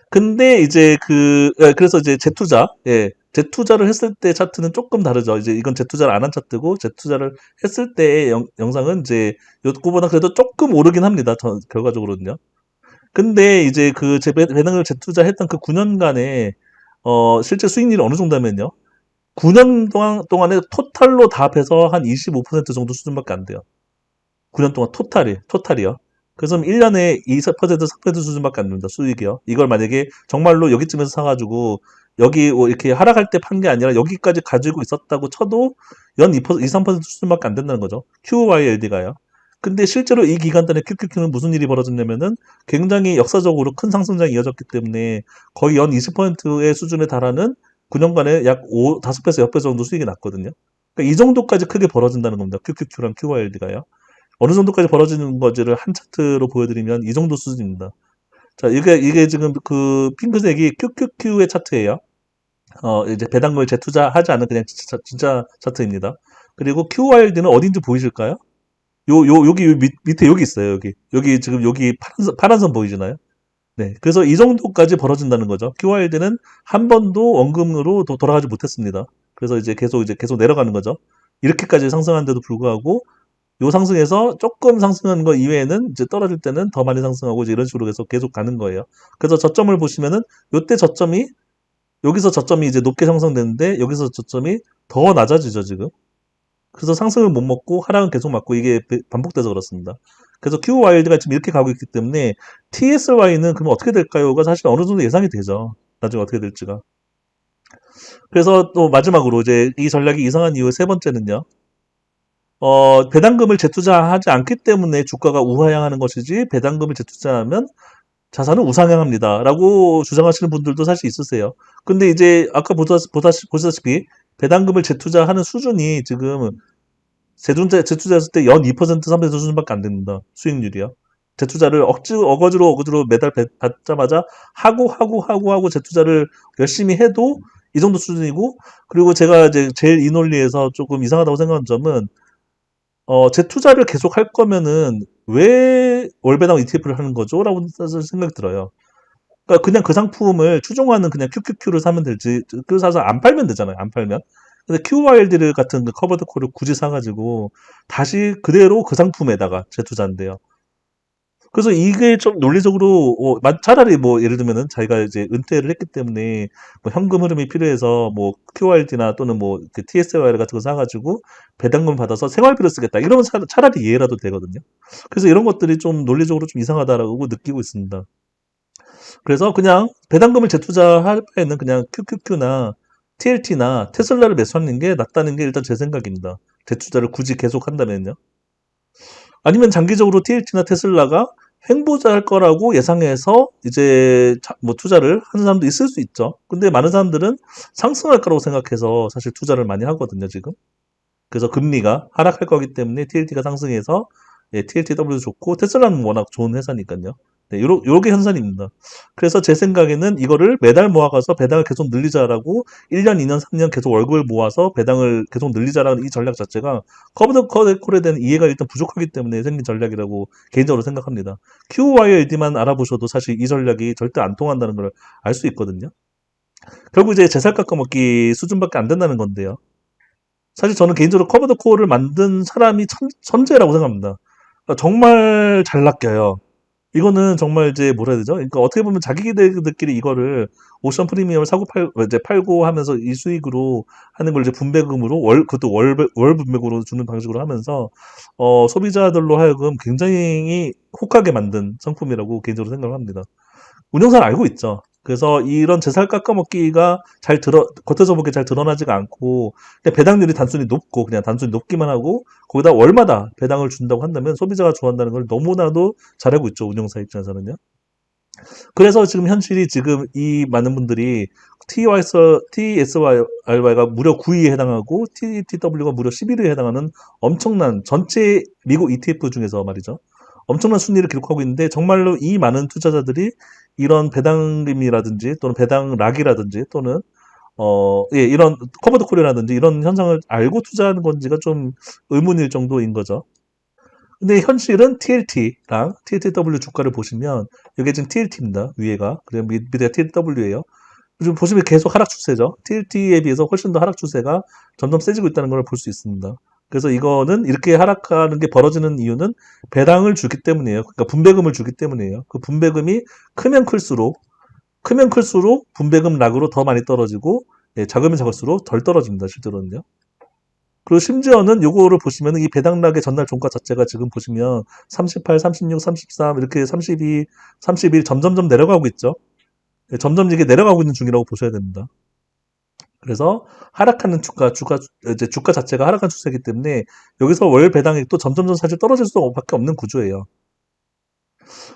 근데 이제 그래서 이제 재투자, 예, 재투자를 했을 때 차트는 조금 다르죠. 이제 이건 재투자를 안 한 차트고 재투자를 했을 때의 영상은 이제 요거보다 그래도 조금 오르긴 합니다. 결과적으로는요. 근데 이제 배당을 재투자했던 그 9년간의 실제 수익률이 어느 정도냐면요. 9년 동안에 토탈로 다 합해서 한 25% 정도 수준밖에 안 돼요. 9년 동안 토탈이요. 그래서 1년에 2% 3% 수준밖에 안 됩니다. 수익이요. 이걸 만약에 정말로 여기쯤에서 사가지고 여기 뭐 이렇게 하락할 때 판 게 아니라 여기까지 가지고 있었다고 쳐도 연 2%, 2, 3% 수준밖에 안 된다는 거죠. QYLD가요. 근데 실제로 이 기간 동안에 QQQ는 무슨 일이 벌어졌냐면은 굉장히 역사적으로 큰 상승장이 이어졌기 때문에 거의 연 20%의 수준에 달하는 9년간에 약 5배에서 6배 정도 수익이 났거든요. 그러니까 이 정도까지 크게 벌어진다는 겁니다. QQQ랑 QYLD가요. 어느 정도까지 벌어지는 거지를 한 차트로 보여드리면 이 정도 수준입니다. 자, 이게 지금 그 핑크색이 QQQ의 차트예요. 이제 배당금을 재투자하지 않은 그냥 진짜 차트입니다. 그리고 QYLD는 어딘지 보이실까요? 여기 밑에 여기 있어요. 여기 지금 여기 파란 선 보이시나요? 네. 그래서 이 정도까지 벌어진다는 거죠. QYLD는 한 번도 원금으로 돌아가지 못했습니다. 그래서 이제 계속 내려가는 거죠. 이렇게까지 상승한데도 불구하고 요 상승에서 조금 상승하는 거 이외에는 이제 떨어질 때는 더 많이 상승하고 이제 이런 식으로 계속 가는 거예요. 그래서 저점을 보시면은 요때 저점이 여기서 저점이 이제 높게 형성되는데 여기서 저점이 더 낮아지죠 지금. 그래서 상승을 못 먹고 하락은 계속 맞고 이게 반복돼서 그렇습니다. 그래서 QYLD가 지금 이렇게 가고 있기 때문에 TSY는 그러면 어떻게 될까요가 사실 어느 정도 예상이 되죠. 나중에 어떻게 될지가. 그래서 또 마지막으로 이제 이 전략이 이상한 이유 세 번째는요. 배당금을 재투자하지 않기 때문에 주가가 우하향하는 것이지 배당금을 재투자하면 자산은 우상향합니다. 라고 주장하시는 분들도 사실 있으세요. 근데 이제 아까 보시다시피 배당금을 재투자하는 수준이 지금 재투자했을 때 연 2% 3% 수준밖에 안 됩니다. 수익률이요. 재투자를 어거지로 매달 받자마자 하고 재투자를 열심히 해도 이 정도 수준이고 그리고 제가 이제 제일 이 논리에서 조금 이상하다고 생각한 점은 재투자를 계속 할 거면은 왜 월배당 ETF를 하는 거죠? 라고 사실 생각이 들어요. 그러니까 그냥 그 상품을 추종하는 그냥 QQQ를 사면 되지. 그 사서 안 팔면 되잖아요. 안 팔면. 근데 QYLD 같은 그 커버드 콜을 굳이 사가지고 다시 그대로 그 상품에다가 재투자한대요. 그래서 이게 좀 논리적으로 차라리 뭐 예를 들면은 자기가 이제 은퇴를 했기 때문에 뭐 현금 흐름이 필요해서 뭐 QRD나 또는 뭐 TSYR 같은 거 사가지고 배당금 받아서 생활비로 쓰겠다 이러면 차라리 이해라도 되거든요. 그래서 이런 것들이 좀 논리적으로 좀 이상하다라고 느끼고 있습니다. 그래서 그냥 배당금을 재투자할 바에는 그냥 QQQ나 TLT나 테슬라를 매수하는 게 낫다는 게 일단 제 생각입니다. 재투자를 굳이 계속 한다면요. 아니면 장기적으로 TLT나 테슬라가 횡보할 거라고 예상해서 이제 뭐 투자를 하는 사람도 있을 수 있죠. 근데 많은 사람들은 상승할 거라고 생각해서 사실 투자를 많이 하거든요, 지금. 그래서 금리가 하락할 거기 때문에 TLT가 상승해서 예, TLTW도 좋고 테슬라는 워낙 좋은 회사니까요. 네, 요게 현상입니다. 그래서 제 생각에는 이거를 매달 모아가서 배당을 계속 늘리자라고 1년, 2년, 3년 계속 월급을 모아서 배당을 계속 늘리자라는 이 전략 자체가 커버드 콜에 대한 이해가 일단 부족하기 때문에 생긴 전략이라고 개인적으로 생각합니다. QYLD만 알아보셔도 사실 이 전략이 절대 안 통한다는 걸 알 수 있거든요. 결국 이제 제살 깎아먹기 수준밖에 안 된다는 건데요. 사실 저는 개인적으로 커버드 콜을 만든 사람이 천재라고 생각합니다. 그러니까 정말 잘 낚여요. 이거는 정말 이제 뭐라 해야 되죠? 그러니까 어떻게 보면 자기들끼리 이거를 오션 프리미엄을 사고 이제 팔고 하면서 이 수익으로 하는 걸 이제 분배금으로 그것도 월 분배금으로 주는 방식으로 하면서 소비자들로 하여금 굉장히 혹하게 만든 상품이라고 개인적으로 생각을 합니다. 운영사는 알고 있죠. 그래서 이런 제살 깎아먹기가 겉에서 보기에 잘 드러나지가 않고, 그냥 배당률이 단순히 높고, 그냥 단순히 높기만 하고, 거기다 월마다 배당을 준다고 한다면 소비자가 좋아한다는 걸 너무나도 잘 알고 있죠. 운영사 입장에서는요. 그래서 지금 현실이 지금 이 많은 분들이 TSY가 무려 9위에 해당하고, TTW가 무려 11위에 해당하는 엄청난 전체 미국 ETF 중에서 말이죠. 엄청난 순위를 기록하고 있는데 정말로 이 많은 투자자들이 이런 배당금이라든지 또는 배당락이라든지 또는 이런 커버드 콜이라든지 이런 현상을 알고 투자하는 건지가 좀 의문일 정도인 거죠. 근데 현실은 TLT랑 TTW 주가를 보시면 이게 지금 TLT입니다. 위에가. 그리고 밑에가 TTW예요. 지금 보시면 계속 하락 추세죠. TLT에 비해서 훨씬 더 하락 추세가 점점 세지고 있다는 걸 볼 수 있습니다. 그래서 이거는 이렇게 하락하는 게 벌어지는 이유는 배당을 주기 때문이에요. 그러니까 분배금을 주기 때문이에요. 그 분배금이 크면 클수록 분배금 락으로 더 많이 떨어지고 작으면 작을수록 덜 떨어집니다. 실제로는요. 그리고 심지어는 요거를 보시면 이 배당락의 전날 종가 자체가 지금 보시면 38, 36, 33 이렇게 32, 31 점점점 내려가고 있죠. 점점 이게 내려가고 있는 중이라고 보셔야 됩니다. 그래서 하락하는 이제 주가 자체가 하락한 추세이기 때문에 여기서 월 배당액도 점점점 사실 떨어질 수밖에 없는 구조예요.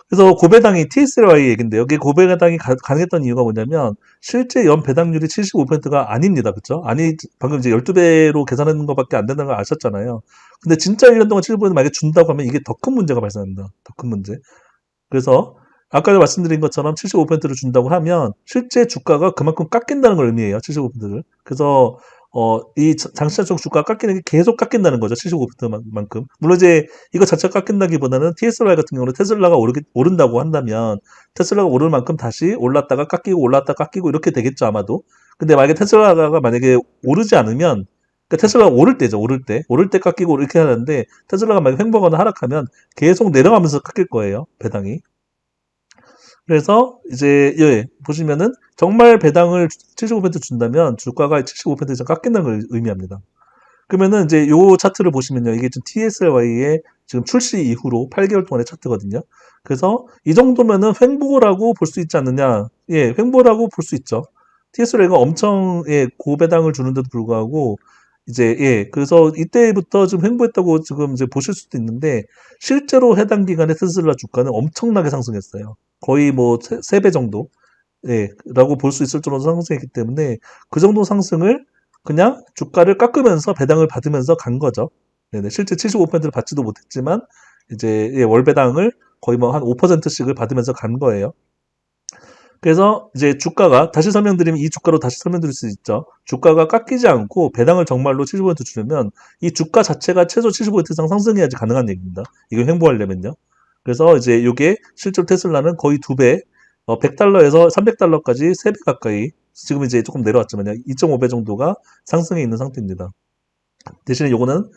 그래서 고배당이 TSY 얘긴데 여기 고배당이 가능했던 이유가 뭐냐면 실제 연 배당률이 75%가 아닙니다. 그렇죠? 아니 방금 이제 12배로 계산하는 것밖에 안 된다는 걸 아셨잖아요. 근데 진짜 1년 동안 75% 만약에 준다고 하면 이게 더 큰 문제가 발생합니다. 더 큰 문제. 그래서 아까 말씀드린 것처럼 75%를 준다고 하면 실제 주가가 그만큼 깎인다는 걸 의미해요. 75%를. 그래서 이 장시장 주가가 깎이는 게 계속 깎인다는 거죠. 75%만큼. 물론 이제 이거 자체가 깎인다기보다는 TSY 같은 경우는 테슬라가 오른다고 한다면 테슬라가 오를 만큼 다시 올랐다가 깎이고 올랐다가 깎이고 이렇게 되겠죠. 아마도. 근데 만약에 테슬라가 만약에 오르지 않으면 그러니까 테슬라가 오를 때 깎이고 이렇게 하는데 테슬라가 만약에 횡보하거나 하락하면 계속 내려가면서 깎일 거예요. 배당이. 그래서 이제 보시면은 정말 배당을 75% 준다면 주가가 75% 이상 깎인다는 걸 의미합니다. 그러면은 이제 요 차트를 보시면요. 이게 지금 TSY의 지금 출시 이후로 8개월 동안의 차트거든요. 그래서 이 정도면은 횡보라고 볼 수 있지 않느냐. 횡보라고 볼 수 있죠. TSY가 엄청 고배당을 주는데도 불구하고 이제 그래서 이때부터 좀 횡보했다고 지금 이제 보실 수도 있는데 실제로 해당 기간에 테슬라 주가는 엄청나게 상승했어요. 거의 뭐 3배 정도 라고 볼 수 있을 정도로 상승했기 때문에 그 정도 상승을 그냥 주가를 깎으면서 배당을 받으면서 간 거죠. 네네. 실제 75%를 받지도 못했지만 이제 월 배당을 거의 뭐 한 5%씩을 받으면서 간 거예요. 그래서 이제 주가가 다시 설명드리면 이 주가로 다시 설명드릴 수 있죠. 주가가 깎이지 않고 배당을 정말로 75% 주려면 이 주가 자체가 최소 75% 이상 상승해야지 가능한 얘기입니다. 이거 횡보하려면요. 그래서 이제 이게 실제로 테슬라는 거의 2배, 100달러에서 300달러까지 3배 가까이 지금 이제 조금 내려왔지만요. 2.5배 정도가 상승해 있는 상태입니다. 대신에 요거는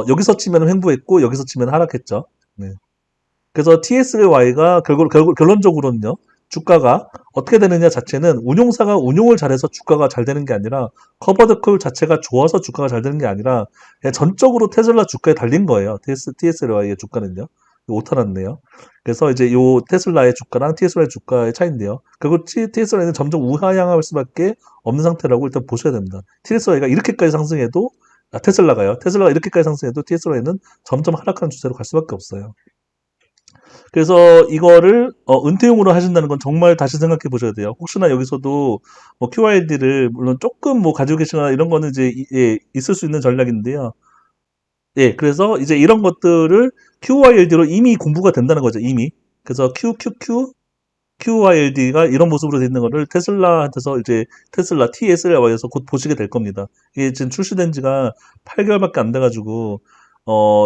여기서 치면 횡보했고 여기서 치면 하락했죠. 네. 그래서 TSY가 결론적으로는요. 주가가 어떻게 되느냐 자체는 운용사가 운용을 잘해서 주가가 잘 되는 게 아니라 커버드콜 자체가 좋아서 주가가 잘 되는 게 아니라 그냥 전적으로 테슬라 주가에 달린 거예요. TSY의 주가는요. 오타 났네요. 그래서 이제 요 테슬라의 주가랑 TSY의 주가의 차이인데요. 그리고 TSY는 점점 우하향할 수밖에 없는 상태라고 일단 보셔야 됩니다. TSY가 이렇게까지 상승해도 테슬라가 이렇게까지 상승해도 TSY는 점점 하락하는 추세로 갈 수밖에 없어요. 그래서 이거를 은퇴용으로 하신다는 건 정말 다시 생각해 보셔야 돼요. 혹시나 여기서도 뭐 QYD를 물론 조금 뭐 가지고 계시거나 이런 거는 이제 있을 수 있는 전략인데요. 그래서 이제 이런 것들을 QYLD로 이미 공부가 된다는 거죠. 이미. 그래서 QYLD가 이런 모습으로 되어 있는 거를 테슬라한테서 이제 테슬라 TSLY에서 곧 보시게 될 겁니다. 이게 지금 출시된 지가 8개월밖에 안 돼가지고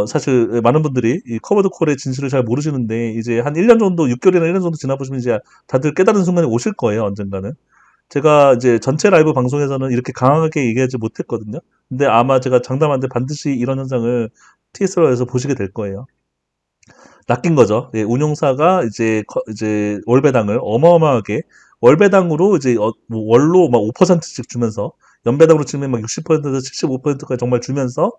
사실 많은 분들이 이 커버드 콜의 진실을 잘 모르시는데 이제 한 1년 정도, 6개월이나 1년 정도 지나보시면 이제 다들 깨달은 순간이 오실 거예요, 언젠가는. 제가 이제 전체 라이브 방송에서는 이렇게 강하게 얘기하지 못했거든요. 근데 아마 제가 장담하는데 반드시 이런 현상을 TSL에서 보시게 될 거예요. 낚인 거죠. 예, 운용사가 이제 월배당을 어마어마하게 월배당으로 이제 뭐 월로 막 5%씩 주면서 연배당으로 치면 막 60%에서 75%까지 정말 주면서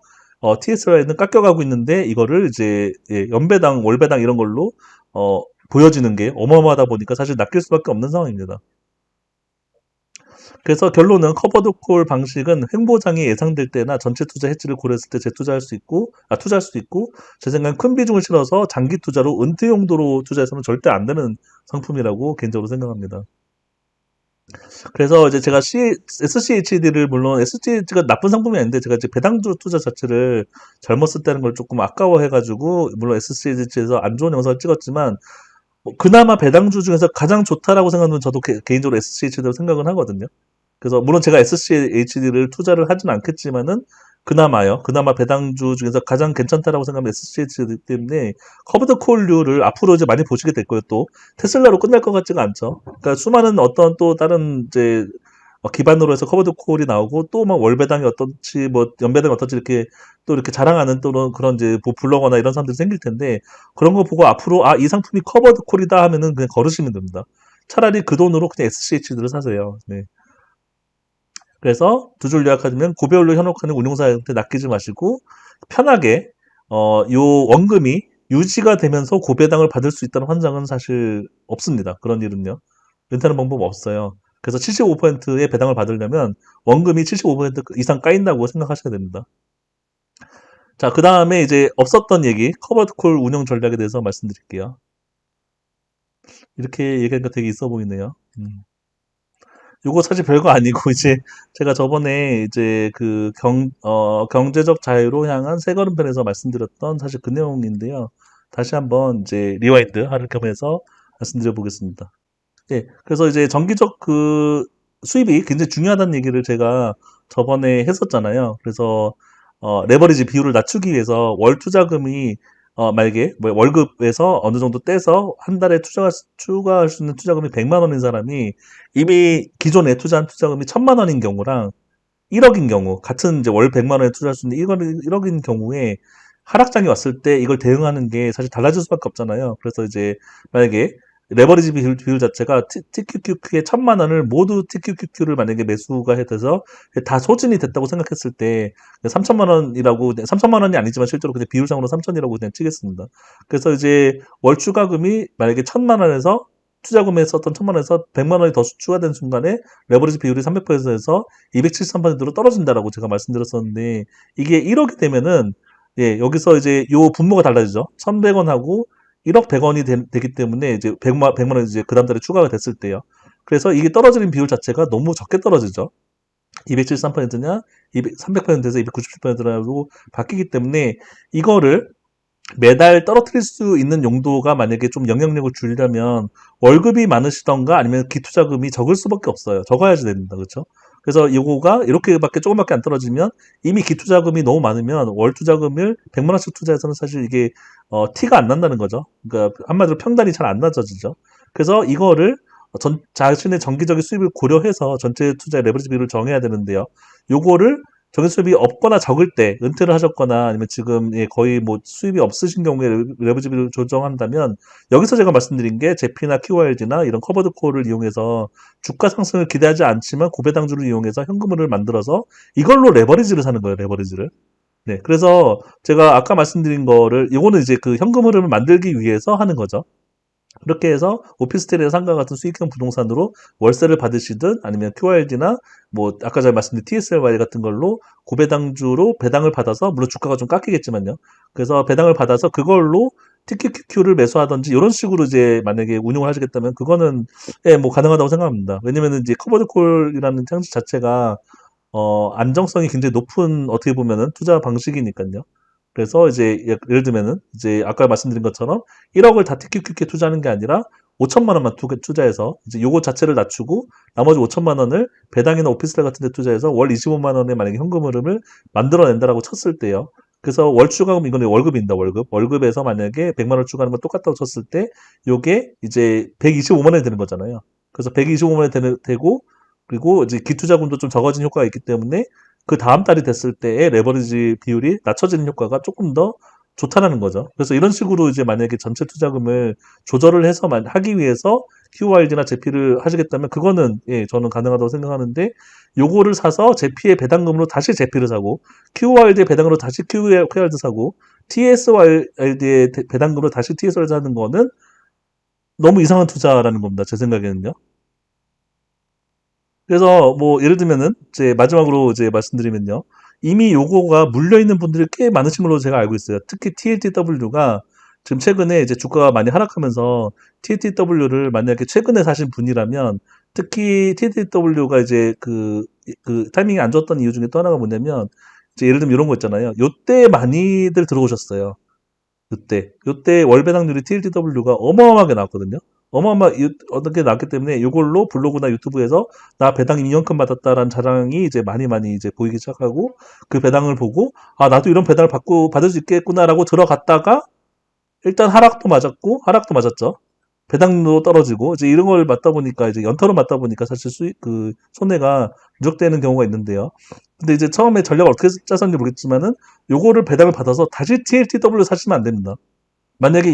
TSR에는 깎여가고 있는데 이거를 이제 예, 연배당, 월배당 이런 걸로 보여지는 게 어마어마하다 보니까 사실 낚일 수밖에 없는 상황입니다. 그래서 결론은 커버드 콜 방식은 횡보장이 예상될 때나 전체 투자 해지를 고려했을 때 투자할 수도 있고, 제 생각엔 큰 비중을 실어서 장기 투자로 은퇴 용도로 투자해서는 절대 안 되는 상품이라고 개인적으로 생각합니다. 그래서 이제 제가 SCHD를 물론 SCHD가 나쁜 상품이 아닌데 제가 이제 배당주 투자 자체를 잘못 썼다는 걸 조금 아까워해가지고 물론 SCHD에서 안 좋은 영상을 찍었지만 뭐 그나마 배당주 중에서 가장 좋다라고 생각하면 저도 개인적으로 SCHD라고 생각은 하거든요. 그래서 물론 제가 SCHD를 투자를 하진 않겠지만은 그나마 배당주 중에서 가장 괜찮다라고 생각하면 SCHD 때문에 커브드 콜류를 앞으로 이제 많이 보시게 될 거예요. 또 테슬라로 끝날 것 같지가 않죠. 그러니까 수많은 어떤 또 다른 이제 기반으로 해서 커버드 콜이 나오고 또 막 월배당이 어떻지 뭐 연배당이 어떻지 이렇게 또 이렇게 자랑하는 또 그런 이제 뭐 블로거나 이런 사람들이 생길 텐데 그런 거 보고 앞으로 이 상품이 커버드 콜이다 하면은 그냥 걸으시면 됩니다. 차라리 그 돈으로 그냥 SCH들을 사세요. 네. 그래서 두 줄 요약하면 고배율로 현혹하는 운용사한테 낚이지 마시고 편하게 요 원금이 유지가 되면서 고배당을 받을 수 있다는 환상은 사실 없습니다. 그런 일은요. 은퇴하는 방법 없어요. 그래서 75%의 배당을 받으려면 원금이 75% 이상 까인다고 생각하셔야 됩니다. 자, 그 다음에 이제 없었던 얘기, 커버드콜 운영 전략에 대해서 말씀드릴게요. 이렇게 얘기하니까 되게 있어 보이네요. 요거 사실 별거 아니고, 이제, 제가 저번에 이제 경제적 자유로 향한 세 걸음편에서 말씀드렸던 사실 그 내용인데요. 다시 한번 이제 리와이드 하는 겸해서 말씀드려 보겠습니다. 예, 그래서 이제 정기적 수입이 굉장히 중요하다는 얘기를 제가 저번에 했었잖아요. 그래서, 레버리지 비율을 낮추기 위해서 월 투자금이, 만약에 뭐 월급에서 어느 정도 떼서 한 달에 추가할 수 있는 투자금이 100만 원인 사람이 이미 기존에 투자한 투자금이 1000만 원인 경우랑 1억인 경우, 같은 이제 월 100만 원에 투자할 수 있는 1억인 경우에 하락장이 왔을 때 이걸 대응하는 게 사실 달라질 수밖에 없잖아요. 그래서 이제 만약에 레버리지 비율 자체가 TQQQ의 1000만 원을 모두 TQQQ를 만약에 매수가 돼서 다 소진이 됐다고 생각했을 때 3천만 원이라고 3천만 원이 아니지만 실제로 그냥 비율상으로 3천이라고 그냥 치겠습니다. 그래서 이제 월 추가금이 만약에 1000만 원에서 투자금에 썼던 1000만 원에서 100만 원이 더 추가된 순간에 레버리지 비율이 300%에서 273%로 떨어진다라고 제가 말씀드렸었는데 이게 1억이 되면은 예, 여기서 이제 요 분모가 달라지죠. 1100원하고 1억 100원이 되기 때문에 이제 100만 원이 이제 그 다음 달에 추가가 됐을 때요. 그래서 이게 떨어지는 비율 자체가 너무 적게 떨어지죠. 273%냐, 300%에서 297%라고 바뀌기 때문에 이거를 매달 떨어뜨릴 수 있는 용도가 만약에 좀 영향력을 주려면 월급이 많으시던가 아니면 기투자금이 적을 수밖에 없어요. 적어야지 됩니다. 그렇죠? 그래서 이거가 이렇게밖에 조금밖에 안 떨어지면 이미 기투자금이 너무 많으면 월 투자금을 100만 원씩 투자해서는 사실 이게 티가 안 난다는 거죠. 그러니까 한마디로 평단이 잘 안 낮아지죠. 그래서 이거를 자신의 정기적인 수입을 고려해서 전체 투자 레버리지 비율을 정해야 되는데요. 요거를 정기 수입이 없거나 적을 때 은퇴를 하셨거나 아니면 지금 거의 뭐 수입이 없으신 경우에 레버리지 비율을 조정한다면 여기서 제가 말씀드린 게 제피나 QYLD나 이런 커버드 콜을 이용해서 주가 상승을 기대하지 않지만 고배당주를 이용해서 현금을 만들어서 이걸로 레버리지를 사는 거예요. 레버리지를. 네, 그래서 제가 아까 말씀드린 거를 이거는 이제 그 현금 흐름을 만들기 위해서 하는 거죠. 그렇게 해서 오피스텔이나 상가 같은 수익형 부동산으로 월세를 받으시든 아니면 QRD나 뭐 아까 제가 말씀드린 TSLY 같은 걸로 고배당주로 배당을 받아서 물론 주가가 좀 깎이겠지만요. 그래서 배당을 받아서 그걸로 TQQQ를 매수하든지 이런 식으로 이제 만약에 운용을 하시겠다면 그거는 예, 뭐 가능하다고 생각합니다. 왜냐면은 이제 커버드 콜이라는 형식 자체가 안정성이 굉장히 높은 어떻게 보면은 투자 방식이니까요. 그래서 이제 예를 들면은 이제 아까 말씀드린 것처럼 1억을 다 TQQQ에 투자하는 게 아니라 5천만 원만 투자해서 이제 요거 자체를 낮추고 나머지 5천만 원을 배당이나 오피스텔 같은 데 투자해서 월 25만 원의 만약에 현금 흐름을 만들어낸다라고 쳤을 때요. 그래서 월 추가금 이거는 월급입니다. 월급. 월급에서 만약에 100만 원 추가하는 건 똑같다고 쳤을 때 요게 이제 125만 원이 되는 거잖아요. 그래서 125만 원이 되고 그리고 이제 기투자금도 좀 적어진 효과가 있기 때문에 그 다음 달이 됐을 때의 레버리지 비율이 낮춰지는 효과가 조금 더 좋다라는 거죠. 그래서 이런 식으로 이제 만약에 전체 투자금을 조절을 해서 하기 위해서 QYD나 제피를 하시겠다면 그거는 예, 저는 가능하다고 생각하는데 요거를 사서 제피의 배당금으로 다시 제피를 사고 QYD의 배당으로 다시 QYD 사고 TSYD의 배당금으로 다시 TSYD 사는 거는 너무 이상한 투자라는 겁니다. 제 생각에는요. 그래서 뭐 예를 들면은 이제 마지막으로 이제 말씀드리면요. 이미 요거가 물려 있는 분들이 꽤 많으신 걸로 제가 알고 있어요. 특히 TLTW가 지금 최근에 이제 주가가 많이 하락하면서 TLTW를 만약에 최근에 사신 분이라면 특히 TLTW가 이제 그 타이밍이 안 좋았던 이유 중에 또 하나가 뭐냐면 이제 예를 들면 이런 거 있잖아요. 요때 많이들 들어오셨어요. 요때 월 배당률이 TLTW가 어마어마하게 나왔거든요. 어떻게 나왔기 때문에 이걸로 블로그나 유튜브에서 나 배당 2년큼 받았다라는 자랑이 이제 많이 이제 보이기 시작하고 그 배당을 보고 아 나도 이런 배당을 받을 수 있겠구나라고 들어갔다가 일단 하락도 맞았죠. 배당도 떨어지고 이제 이런 걸 맞다 보니까 이제 연터로 맞다 보니까 사실 손해가 누적되는 경우가 있는데요. 근데 이제 처음에 전략을 어떻게 짜셨는지 모르겠지만은 요거를 배당을 받아서 다시 TLTW 사시면 안 됩니다. 만약에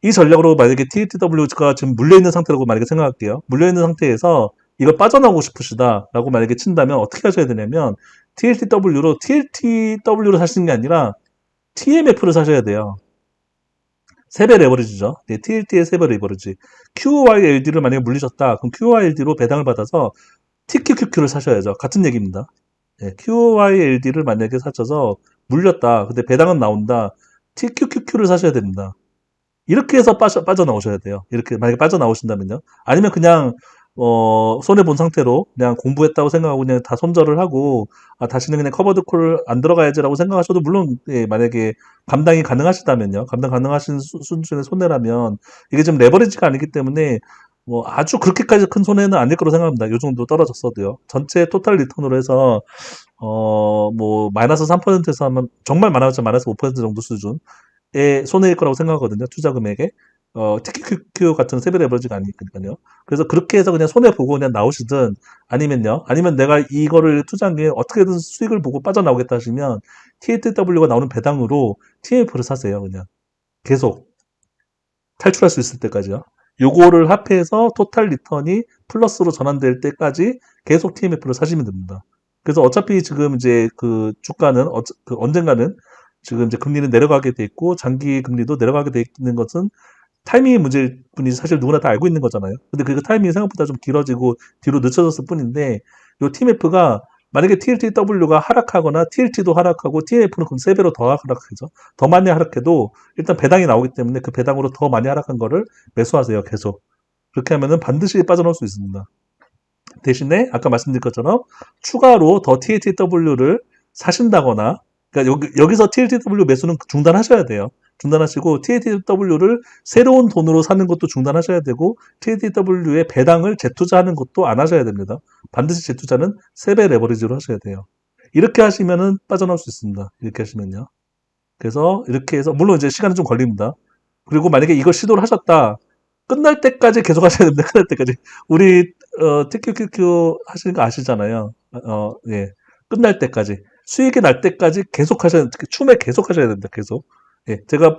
이 전략으로 만약에 TLTW가 지금 물려있는 상태라고 만약에 생각할게요. 물려있는 상태에서 이걸 빠져나오고 싶으시다라고 만약에 친다면 어떻게 하셔야 되냐면 TLTW를 사시는 게 아니라 TMF를 사셔야 돼요. 세배 레버리지죠. 네, TLT의 세배 레버리지. QYLD를 만약에 물리셨다. 그럼 QYLD로 배당을 받아서 TQQQ를 사셔야죠. 같은 얘기입니다. 네, QYLD를 만약에 사셔서 물렸다. 근데 배당은 나온다. TQQQ를 사셔야 됩니다. 이렇게 해서 빠져나오셔야 돼요. 이렇게 만약에 빠져나오신다면요. 아니면 그냥 손해 본 상태로 그냥 공부했다고 생각하고 그냥 다 손절을 하고 아, 다시는 그냥 커버드 콜 안 들어가야지라고 생각하셔도 물론 예, 만약에 감당이 가능하시다면요. 감당 가능하신 수준의 손해라면 이게 지금 레버리지가 아니기 때문에 뭐 아주 그렇게까지 큰 손해는 아닐 거라고 생각합니다. 요 정도 떨어졌어도요. 전체 토탈 리턴으로 해서 뭐 마이너스 3%에서 하면 정말 많아봤자 마이너스 5% 정도 수준의 손해일 거라고 생각하거든요. 투자 금액에. TQQQ 같은 세배 레버리지가 아니니까요. 그래서 그렇게 해서 그냥 손해보고 그냥 나오시든 아니면 내가 이거를 투자한 게 어떻게든 수익을 보고 빠져나오겠다 하시면 TLTW가 나오는 배당으로 TMF를 사세요. 그냥 계속 탈출할 수 있을 때까지요. 요거를 합해서 토탈 리턴이 플러스로 전환될 때까지 계속 TMF를 사시면 됩니다. 그래서 어차피 지금 이제 그 주가는 언젠가는 지금 이제 금리는 내려가게 돼 있고 장기 금리도 내려가게 돼 있는 것은 타이밍이 문제일 뿐이지 사실 누구나 다 알고 있는 거잖아요. 근데 그 타이밍이 생각보다 좀 길어지고 뒤로 늦춰졌을 뿐인데 요 TMF가 만약에 TLTW가 하락하거나 TLT도 하락하고 TMF는 그럼 3배로 더 하락하죠. 더 많이 하락해도 일단 배당이 나오기 때문에 그 배당으로 더 많이 하락한 거를 매수하세요. 계속. 그렇게 하면은 반드시 빠져나올 수 있습니다. 대신에 아까 말씀드린 것처럼 추가로 더 TLTW를 사신다거나 그러니까 여기서 TLTW 매수는 중단하셔야 돼요. 중단하시고 TLTW를 새로운 돈으로 사는 것도 중단하셔야 되고 TLTW의 배당을 재투자하는 것도 안 하셔야 됩니다. 반드시 재투자는 3배 레버리지로 하셔야 돼요. 이렇게 하시면은 빠져나올 수 있습니다. 이렇게 하시면요. 그래서 이렇게 해서 물론 이제 시간은 좀 걸립니다. 그리고 만약에 이걸 시도를 하셨다. 끝날 때까지 계속 하셔야 됩니다. 끝날 때까지. 우리 TQQQ 하시는 거 아시잖아요. 예. 끝날 때까지. 수익이 날 때까지 계속 하셔야 춤에 계속 하셔야 됩니다. 계속. 예. 제가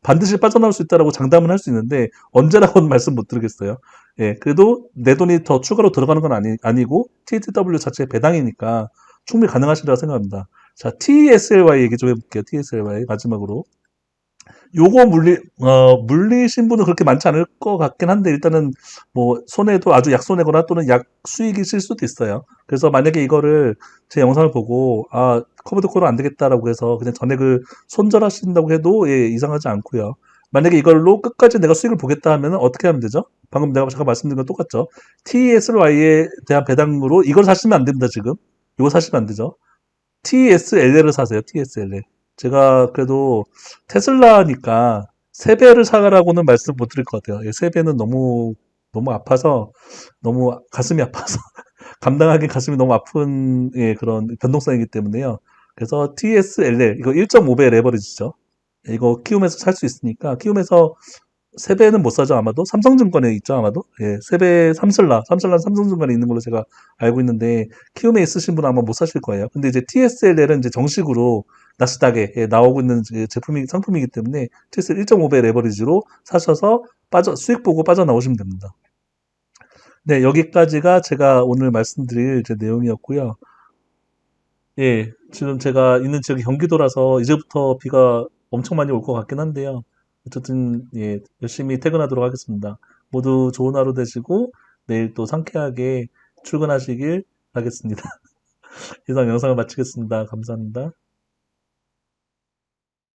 반드시 빠져나올 수 있다라고 장담은 할 수 있는데 언제라고는 말씀 못 드리겠어요. 예. 그래도 내 돈이 더 추가로 들어가는 건 아니고 TTW 자체의 배당이니까 충분히 가능하시리라고 생각합니다. 자, TSLY 얘기 좀 해볼게요. TSLY 마지막으로. 요거 물리신 분은 그렇게 많지 않을 것 같긴 한데, 일단은, 뭐, 손해도 아주 약손해거나 또는 약수익이실 수도 있어요. 그래서 만약에 이거를 제 영상을 보고, 아, 커브드 콜은 안 되겠다라고 해서 그냥 전액을 손절하신다고 해도, 예, 이상하지 않고요. 만약에 이걸로 끝까지 내가 수익을 보겠다 하면 어떻게 하면 되죠? 방금 내가 잠깐 말씀드린 건 똑같죠? TSY에 대한 배당으로 이걸 사시면 안 됩니다, 지금. 이거 사시면 안 되죠? TSLL을 사세요. TSLL. 제가 그래도 테슬라니까 세배를 사라고는 말씀 못 드릴 것 같아요. 예, 세배는 너무 아파서 너무 가슴이 아파서 감당하기 가슴이 너무 아픈 예, 그런 변동성이기 때문에요. 그래서 TSLL 이거 1.5배 레버리지죠. 이거 키움에서 살 수 있으니까 키움에서 세배는 못 사죠 아마도 삼성증권에 있죠 아마도 예 세배 삼슬라 삼성증권에 있는 걸로 제가 알고 있는데 키움에 있으신 분은 아마 못 사실 거예요. 근데 이제 TSLL은 이제 정식으로 나스닥에 예, 나오고 있는 제품이 상품이기 때문에 TSL 1.5배 레버리지로 사셔서 빠져 수익 보고 빠져나오시면 됩니다. 네 여기까지가 제가 오늘 말씀드릴 이제 내용이었고요. 예 지금 제가 있는 지역이 경기도라서 이제부터 비가 엄청 많이 올 것 같긴 한데요. 어쨌든 예 열심히 퇴근하도록 하겠습니다. 모두 좋은 하루 되시고 내일 또 상쾌하게 출근하시길 바라겠습니다. 이상 영상을 마치겠습니다. 감사합니다.